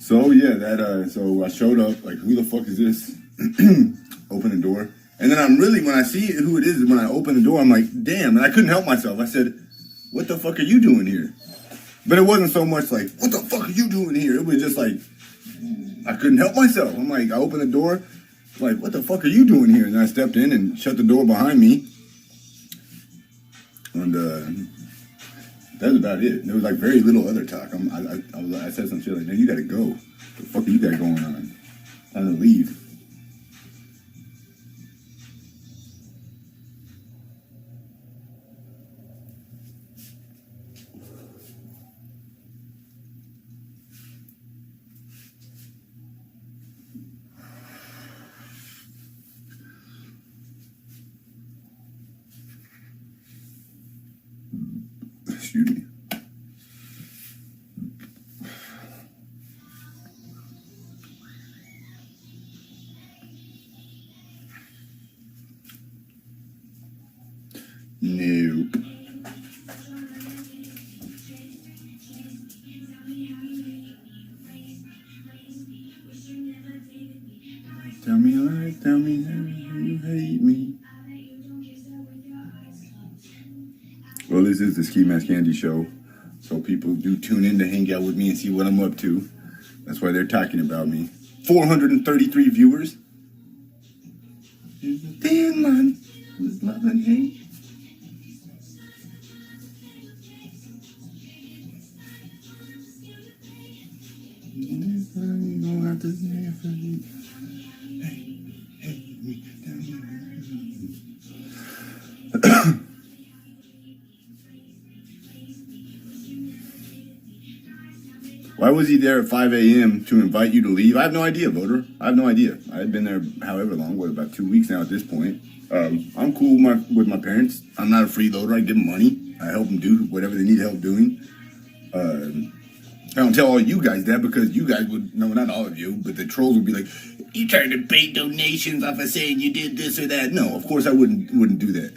So yeah, so I showed up, like, who the fuck is this? Open the door. And then when I see who it is, when I open the door, I'm like, damn, and I couldn't help myself. I said, what the fuck are you doing here? But it wasn't so much like, what the fuck are you doing here? It was just like, I couldn't help myself. I'm like, I opened the door, like, what the fuck are you doing here? And I stepped in and shut the door behind me. And that was about it. There was like very little other talk. I said some shit like, man, you gotta go. What the fuck you got going on? I'm gonna leave. Excuse me. Nope. Tell me how you hate me. Well, this is the Skimask Candy Show, so people do tune in to hang out with me and see what I'm up to. That's why they're talking about me. 433 viewers. There's a thin line with love and hate. You don't have to say for me. Hate me. Why was he there at 5 a.m. to invite you to leave? I have no idea, voter. I have no idea. I've been there however long, about 2 weeks now at this point. I'm cool with my parents. I'm not a freeloader. I give them money. I help them do whatever they need help doing. I don't tell all you guys that because you guys would, no, not all of you, but the trolls would be like, you trying to bait donations off of saying you did this or that. No, of course I wouldn't do that.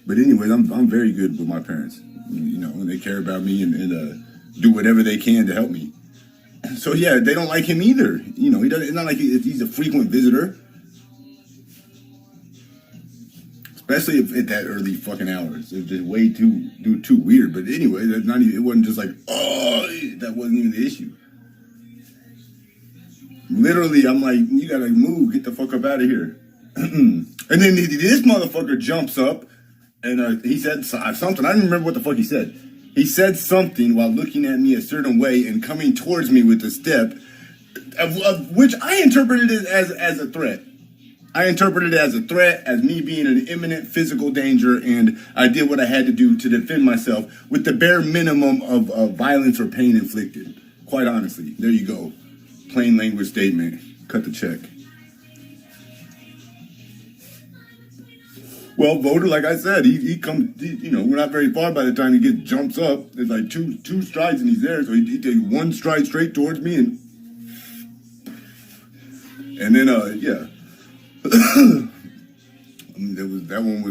But anyways, I'm very good with my parents. You know, they care about me and do whatever they can to help me. So yeah, they don't like him either. You know, it's not like he's a frequent visitor. Especially if at that early fucking hours. It's just way too weird. But anyway, that's not even, it wasn't just like, oh, that wasn't even the issue. Literally, I'm like, you gotta move, get the fuck up out of here. And then this motherfucker jumps up and he said something. I don't remember what the fuck he said. He said something while looking at me a certain way and coming towards me with a step, of which I interpreted it as a threat. I interpreted it as a threat, as me being in imminent physical danger, and I did what I had to do to defend myself with the bare minimum of violence or pain inflicted. Quite honestly, there you go. Plain language statement. Cut the check. Well, voter, like I said, he comes, you know, we're not very far by the time he jumps up. There's like two strides and he's there. So he takes one stride straight towards me and then, yeah. That one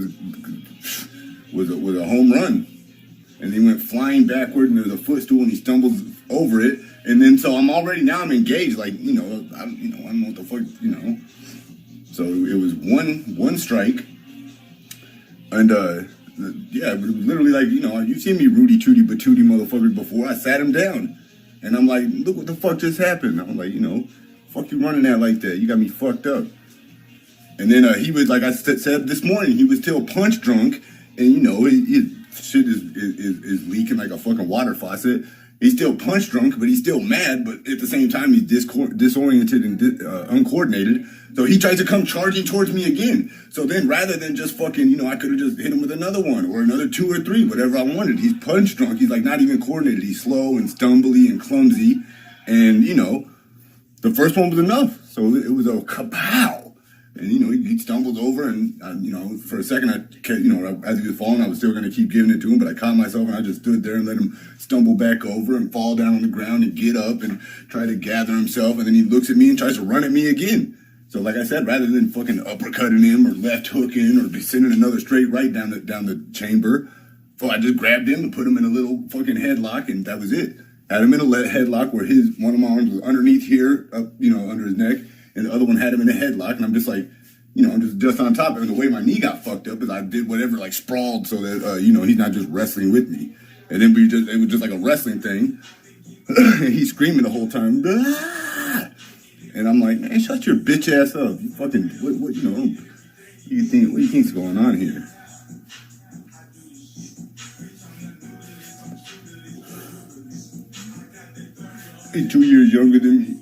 was a home run. And he went flying backward and there was a footstool and he stumbles over it. And then, so I'm engaged, like, I don't know what the fuck, So it was one strike. And, yeah, it was literally like, you've seen me Rudy Tooty Batooty motherfucker before. I sat him down. And I'm like, look what the fuck just happened. I'm like, fuck you running that like that. You got me fucked up. And then he was, like I said this morning, he was still punch drunk. And, his shit is leaking like a fucking water faucet. He's still punch drunk, but he's still mad. But at the same time, he's disoriented and uncoordinated. So he tries to come charging towards me again. So then rather than just fucking, I could have just hit him with another one or another 2 or 3, whatever I wanted. He's punch drunk. He's like not even coordinated. He's slow and stumbly and clumsy. And, the first one was enough. So it was a kapow. And, he stumbled over and, for a second, as he was falling, I was still going to keep giving it to him. But I caught myself and I just stood there and let him stumble back over and fall down on the ground and get up and try to gather himself. And then he looks at me and tries to run at me again. So like I said, rather than fucking uppercutting him or left hooking or be sending another straight right down the chamber, so I just grabbed him and put him in a little fucking headlock and that was it. Had him in a headlock where one of my arms was underneath here, up, under his neck, and the other one had him in a headlock, and I'm just like, I'm just on top of him. And the way my knee got fucked up is I did whatever, like sprawled so that, he's not just wrestling with me. And then it was just like a wrestling thing. And he's screaming the whole time. Ah! And I'm like, man, shut your bitch ass up. You fucking, what do you think's going on here? He's 2 years younger than me.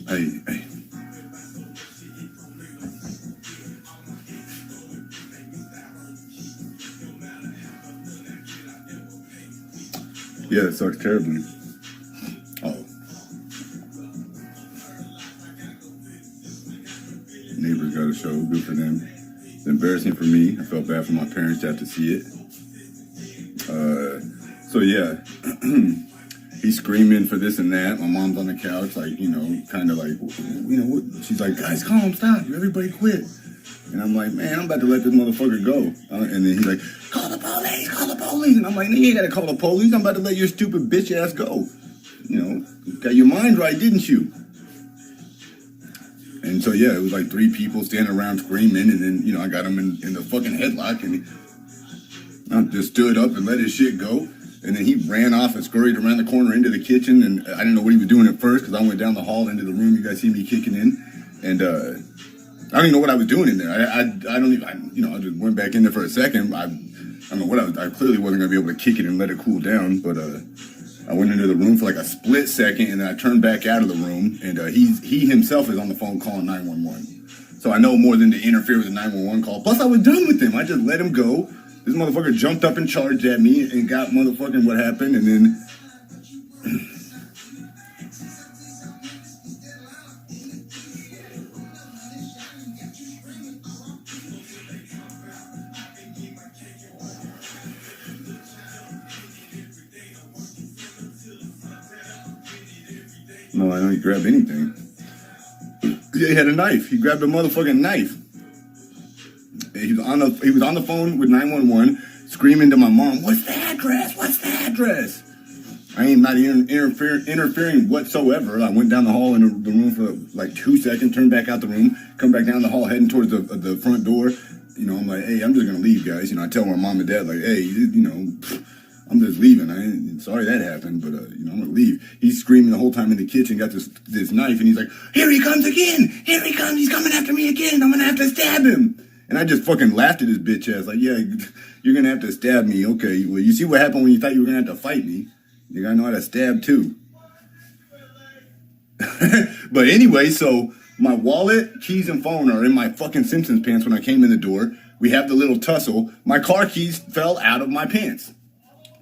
Hey. Yeah, it sucks terribly. Oh. Neighbors got a show. Good for them. It's embarrassing for me. I felt bad for my parents to have to see it. So yeah, he's screaming for this and that. My mom's on the couch, like, kind of like, what? She's like, guys, calm, stop. Everybody quit. And I'm like, man, I'm about to let this motherfucker go. And then he's like, call the police. And I'm like, you ain't got to call the police. I'm about to let your stupid bitch ass go. Got your mind right, didn't you? And so, yeah, it was like 3 people standing around screaming. And then, I got him in the fucking headlock. And I just stood up and let his shit go. And then he ran off and scurried around the corner into the kitchen. And I didn't know what he was doing at first because I went down the hall into the room. You guys see me kicking in. And I don't even know what I was doing in there. I don't even, I just went back in there for a second. I don't know what I clearly wasn't going to be able to kick it and let it cool down. But I went into the room for like a split second. And then I turned back out of the room. And he himself is on the phone calling 911. So I know more than to interfere with the 911 call. Plus, I was done with him. I just let him go. This motherfucker jumped up and charged at me and got motherfucking what happened. And then no, I don't grab anything. Yeah, he had a knife. He grabbed a motherfucking knife. He was on the phone with 911, screaming to my mom, "What's the address? What's the address?" I ain't not interfering whatsoever. I went down the hall in the room for like 2 seconds, turned back out the room, come back down the hall, heading towards the front door. I'm like, hey, I'm just gonna leave, guys. I tell my mom and dad, like, hey, I'm just leaving. Sorry that happened, but I'm gonna leave. He's screaming the whole time in the kitchen, got this knife, and he's like, here he comes again! Here he comes! He's coming after me again! I'm gonna have to stab him! And I just fucking laughed at his bitch ass, like, yeah, you're gonna have to stab me. Okay, well, you see what happened when you thought you were gonna have to fight me? You gotta know how to stab too. But anyway, so my wallet, keys, and phone are in my fucking Simpsons pants when I came in the door. We have the little tussle. My car keys fell out of my pants.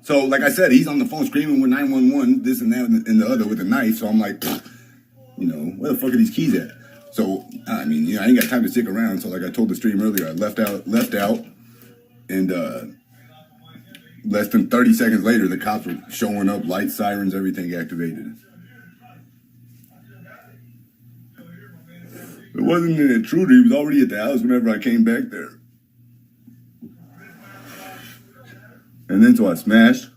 So, like I said, he's on the phone screaming with 911, this and that, and the other with a knife. So I'm like, where the fuck are these keys at? So, I ain't got time to stick around. So, like I told the stream earlier, I left out, and less than 30 seconds later, the cops were showing up, lights, sirens, everything activated. It wasn't an intruder. He was already at the house whenever I came back there. And then so I smashed,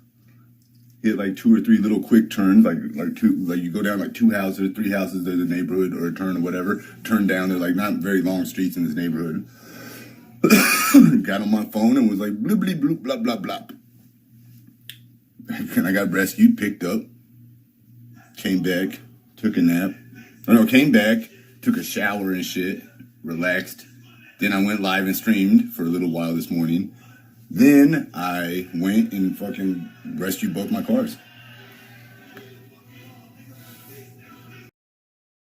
hit like 2 or 3 little quick turns, like you go down like 2 houses, 3 houses in the neighborhood, or a turn or whatever. Turn down, they're like not very long streets in this neighborhood. Got on my phone and was like blibbly bloop blah blah blah. And I got rescued, picked up, came back, took a nap. Came back, took a shower and shit, relaxed. Then I went live and streamed for a little while this morning. Then I went and fucking rescued both my cars.